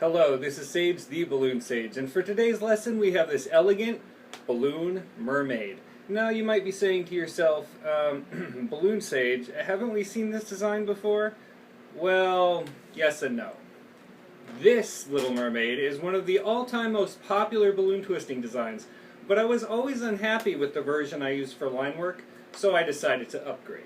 Hello, this is Sage the Balloon Sage, and for today's lesson we have this elegant balloon mermaid. Now you might be saying to yourself, Balloon Sage, haven't we seen this design before? Well, yes and no. This little mermaid is one of the all-time most popular balloon twisting designs, but I was always unhappy with the version I used for line work, so I decided to upgrade.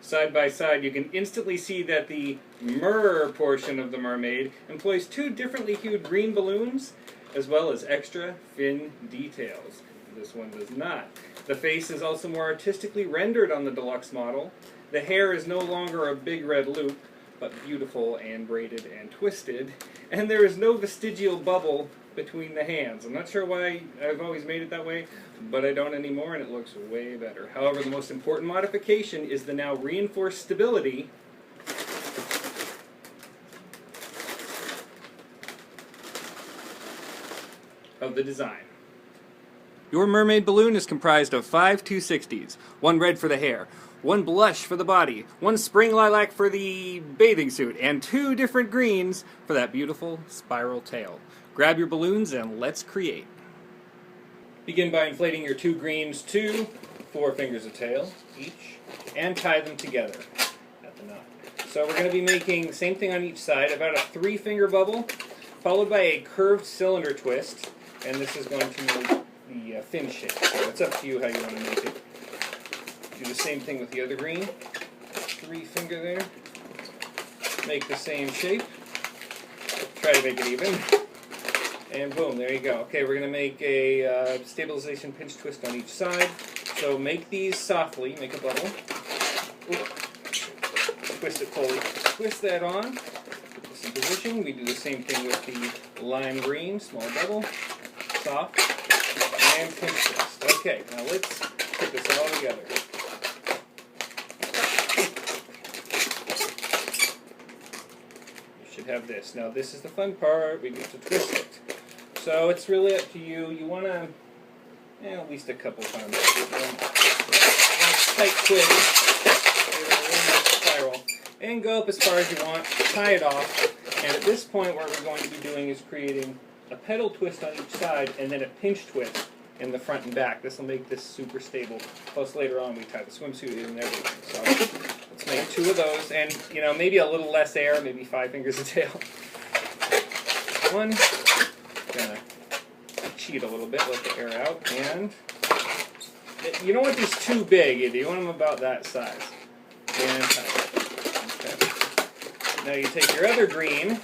Side by side, you can instantly see that the mer portion of the mermaid employs two differently hued green balloons, as well as extra fin details. This one does not. The face is also more artistically rendered on the Deluxe model. The hair is no longer a big red loop, but beautiful and braided and twisted, and there is no vestigial bubble between the hands. I'm not sure why I've always made it that way, but I don't anymore, and it looks way better. However, the most important modification is the now reinforced stability of the design. Your mermaid balloon is comprised of 5 260s, one red for the hair, one blush for the body, one spring lilac for the bathing suit, and 2 different greens for that beautiful spiral tail. Grab your balloons and let's create. Begin by inflating your 2 greens to 4 fingers of tail each, and tie them together at the knot. So we're going to be making the same thing on each side, about a 3-finger bubble, followed by a curved cylinder twist, and this is going to make the fin shape. So it's up to you how you want to make it. Do the same thing with the other green. 3-finger there. Make the same shape. Try to make it even. And boom, there you go. Okay, we're going to make a stabilization pinch twist on each side. So make these softly, make a bubble. Oop. Twist it fully. Twist that on. Put this in position. We do the same thing with the lime green, small bubble. Soft. And pinch twist. Okay, now let's put this all together. You should have this. Now this is the fun part. We get to twist it. So it's really up to you. You want to, at least a couple times. One tight twist, spiral, and go up as far as you want. Tie it off, and at this point, what we're going to be doing is creating a petal twist on each side, and then a pinch twist in the front and back. This will make this super stable. Plus, later on, we tie the swimsuit in and everything. So let's make 2 of those, and maybe a little less air, maybe 5 fingers of tail. 1. Gonna cheat a little bit, let the air out, and you don't want these too big either. You want them about that size. And okay. Now you take your other green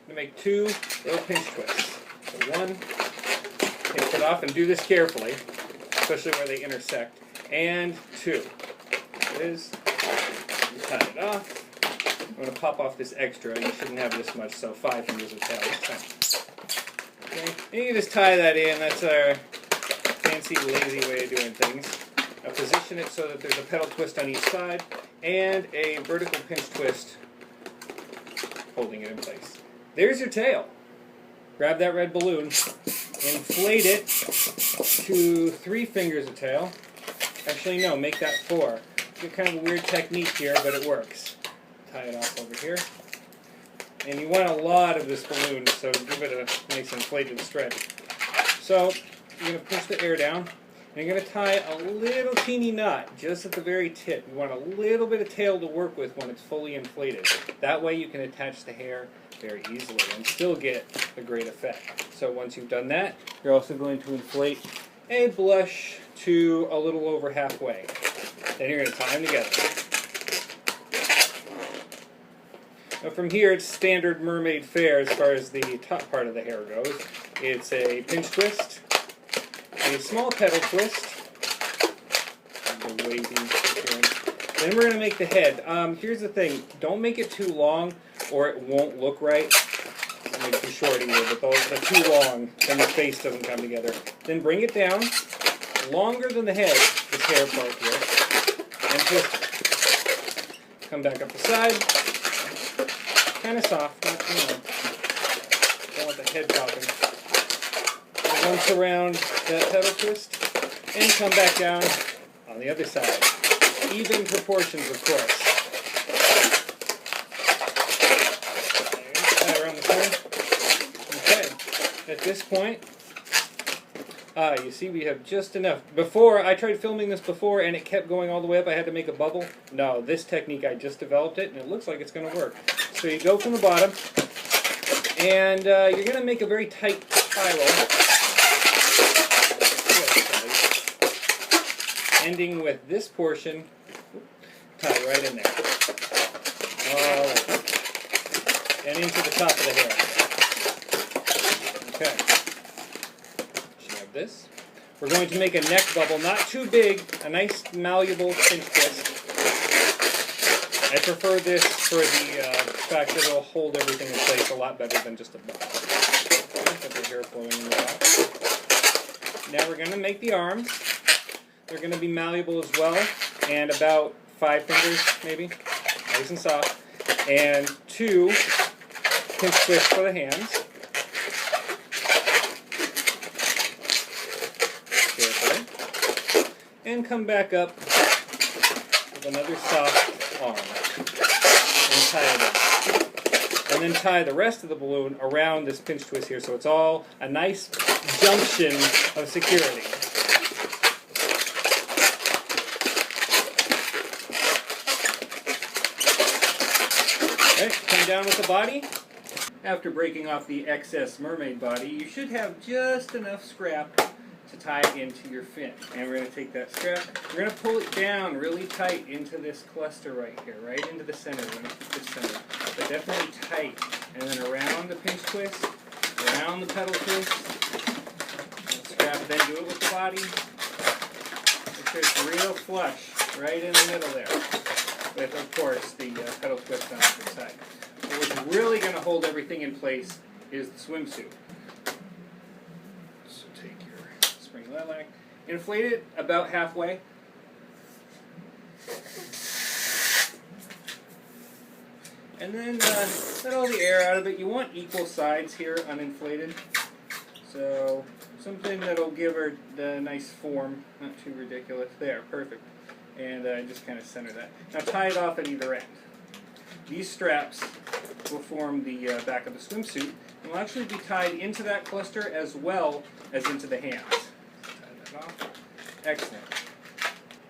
and make 2 little pinch twists. So 1, pinch it off, and do this carefully, especially where they intersect. And 2. There it is. You tie it off. I'm going to pop off this extra. You shouldn't have this much, so 5 fingers of tail this time. Okay. And you can just tie that in. That's our fancy, lazy way of doing things. Now position it so that there's a petal twist on each side and a vertical pinch twist holding it in place. There's your tail. Grab that red balloon, inflate it to 3 fingers of tail. Actually, no, make that 4. It's kind of a weird technique here, but it works. Tie it off over here. And you want a lot of this balloon, so give it a nice inflated stretch. So you're going to push the air down, and you're going to tie a little teeny knot just at the very tip. You want a little bit of tail to work with when it's fully inflated. That way you can attach the hair very easily and still get a great effect. So once you've done that, you're also going to inflate a blush to a little over halfway. Then you're going to tie them together. Now from here, it's standard mermaid fare as far as the top part of the hair goes. It's a pinch twist, a small petal twist, then we're going to make the head. Here's the thing, don't make it too long or it won't look right. I'll make too short either, but they're too long, then the face doesn't come together. Then bring it down, longer than the head, this hair part here, and twist it. Come back up the side. Kind of soft, not, don't want the head popping. And once around that petal twist, and come back down on the other side. Even proportions, of course. Tie around the Okay, at this point, you see we have just enough. Before, I tried filming this before and it kept going all the way up. I had to make a bubble. No, this technique, I just developed it and it looks like it's going to work. So you go from the bottom and you're going to make a very tight spiral. Ending with this portion, tie right in there. All right. And into the top of the hair. Okay. Should have this. We're going to make a neck bubble, not too big, a nice malleable pinch twist. I prefer this for the fact that it'll hold everything in place a lot better than just a bubble. Get the hair flowing in the back. Now we're going to make the arms. They're going to be malleable as well, and about 5 fingers maybe, nice and soft, and 2 pinch twists for the hands. Carefully. And come back up with another soft arm. And tie it up. And then tie the rest of the balloon around this pinch twist here, so it's all a nice junction of security. Alright, come down with the body. After breaking off the excess mermaid body, you should have just enough scrap to tie into your fin. And we're going to take that scrap, we're going to pull it down really tight into this cluster right here, right into the center. We're going to keep it centered, but definitely tight. And then around the pinch twist, around the petal twist. Scrap, then do it with the body. Make sure it's real flush, right in the middle there. With, of course, the petal twist on the side. But what's really going to hold everything in place is the swimsuit. So take your spring lilac, inflate it about halfway. And then let all the air out of it. You want equal sides here, uninflated. So something that'll give her the nice form, not too ridiculous. There, perfect. And just kind of center that. Now tie it off at either end. These straps will form the back of the swimsuit and will actually be tied into that cluster as well as into the hands. Tie that off. Excellent.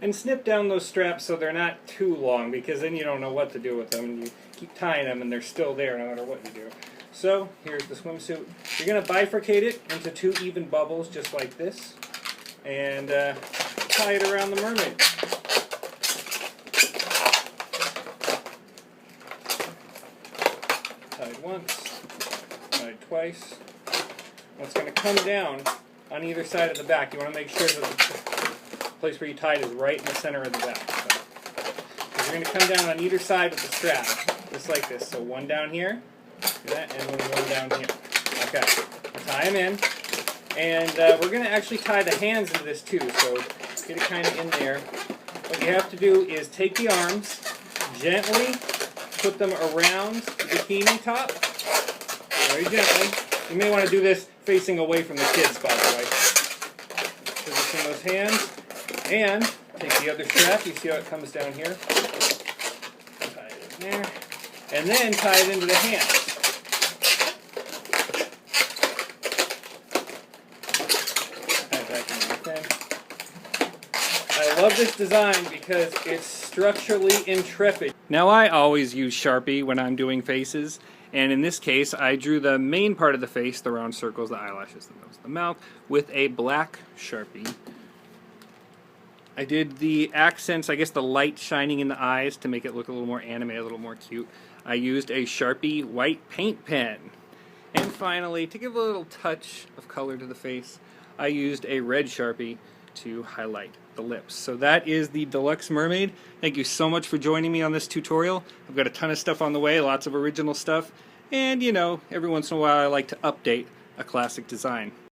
And snip down those straps so they're not too long, because then you don't know what to do with them and you keep tying them and they're still there no matter what you do. So here's the swimsuit. You're going to bifurcate it into 2 even bubbles just like this and tie it around the mermaid. Tied once, tied twice. Now it's going to come down on either side of the back. You want to make sure that the place where you tied is right in the center of the back. So you're going to come down on either side of the strap, just like this. So one down here, do that, and then one down here. Okay, I'll tie them in. And we're going to actually tie the hands into this too, so get it kind of in there. What you have to do is take the arms, gently put them around the bikini top, very gently. You may want to do this facing away from the kids, by the way. Position those hands, and take the other strap. You see how it comes down here? Tie it in there, and then tie it into the hands. Tie it back into the thing. I love this design because it's structurally intrepid. Now I always use Sharpie when I'm doing faces, and in this case I drew the main part of the face, the round circles, the eyelashes, the nose, the mouth, with a black Sharpie. I did the accents, I guess the light shining in the eyes to make it look a little more anime, a little more cute. I used a Sharpie white paint pen. And finally, to give a little touch of color to the face, I used a red Sharpie to highlight the lips. So that is the Deluxe Mermaid. Thank you so much for joining me on this tutorial. I've got a ton of stuff on the way, lots of original stuff, and you know, every once in a while I like to update a classic design.